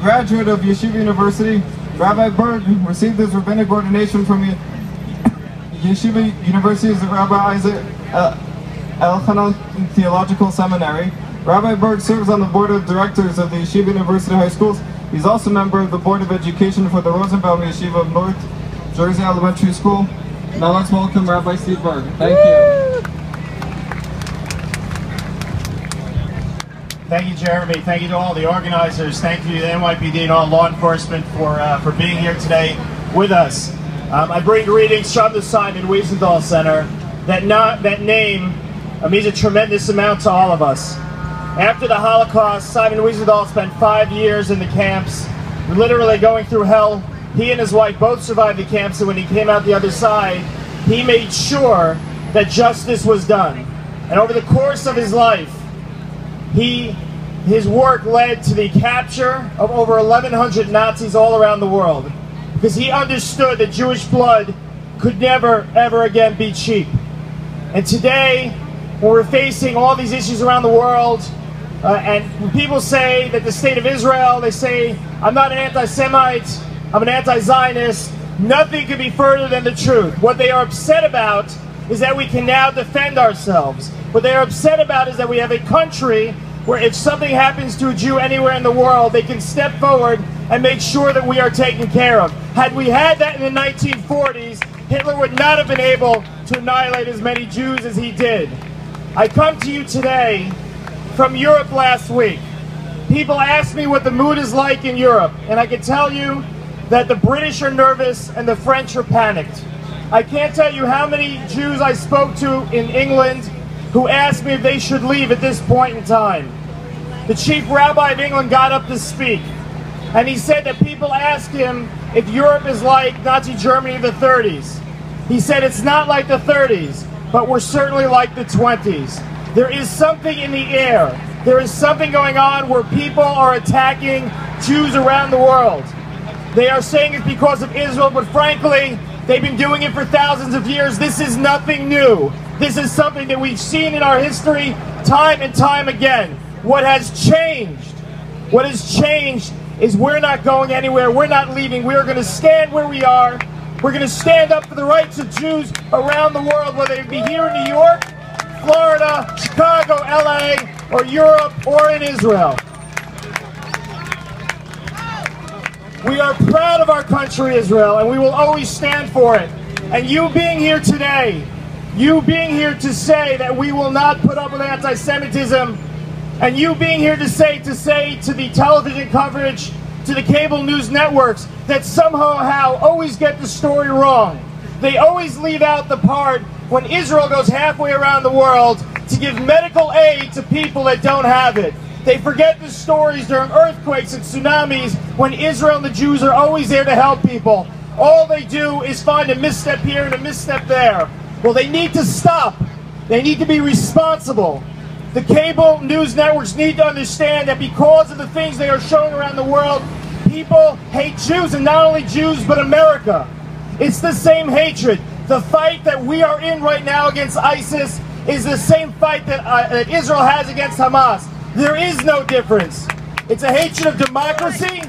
Graduate of Yeshiva University, Rabbi Burg received his rabbinic ordination from Yeshiva University's Rabbi Isaac Elchanan Theological Seminary. Rabbi Burg serves on the board of directors of the Yeshiva University High Schools. He's also a member of the Board of Education for the Rosenbaum Yeshiva of North Jersey Elementary School. Now let's welcome Rabbi Steven Burg. Thank you. Thank you, Jeremy. Thank you to all the organizers. Thank you to the NYPD and all law enforcement for being here today with us. I bring greetings from the Simon Wiesenthal Center. That name means a tremendous amount to all of us. After the Holocaust, Simon Wiesenthal spent 5 years in the camps, literally going through hell. He and his wife both survived the camps, and when he came out the other side, he made sure that justice was done. And over the course of his life, his work led to the capture of over 1,100 Nazis all around the world, because he understood that Jewish blood could never, ever again be cheap. And today, when we're facing all these issues around the world, and when people say that the state of Israel, they say, I'm not an anti-Semite, I'm an anti-Zionist, nothing could be further than the truth. What they are upset about is that we can now defend ourselves. What they are upset about is that we have a country where if something happens to a Jew anywhere in the world, they can step forward and make sure that we are taken care of. Had we had that in the 1940s, Hitler would not have been able to annihilate as many Jews as he did. I come to you today from Europe last week. People ask me what the mood is like in Europe, and I can tell you that the British are nervous and the French are panicked. I can't tell you how many Jews I spoke to in England who asked me if they should leave at this point in time. The chief rabbi of England got up to speak, and he said that people ask him if Europe is like Nazi Germany of the 30s. He said it's not like the 30s, but we're certainly like the 20s. There is something in the air. There is something going on where people are attacking Jews around the world. They are saying it's because of Israel, but frankly, they've been doing it for thousands of years. This is nothing new. This is something that we've seen in our history time and time again. What has changed is we're not going anywhere. We're not leaving. We are going to stand where we are. We're going to stand up for the rights of Jews around the world, whether it be here in New York, Florida, Chicago, LA, or Europe, or in Israel. We are proud of our country, Israel, and we will always stand for it. And you being here today, you being here to say that we will not put up with anti-Semitism, and you being here to say to the television coverage, to the cable news networks, that somehow always get the story wrong. They always leave out the part when Israel goes halfway around the world to give medical aid to people that don't have it. They forget the stories during earthquakes and tsunamis when Israel and the Jews are always there to help people. All they do is find a misstep here and a misstep there. Well, they need to stop. They need to be responsible. The cable news networks need to understand that because of the things they are showing around the world, people hate Jews, and not only Jews, but America. It's the same hatred. The fight that we are in right now against ISIS is the same fight that Israel has against Hamas. There is no difference. It's a hatred of democracy.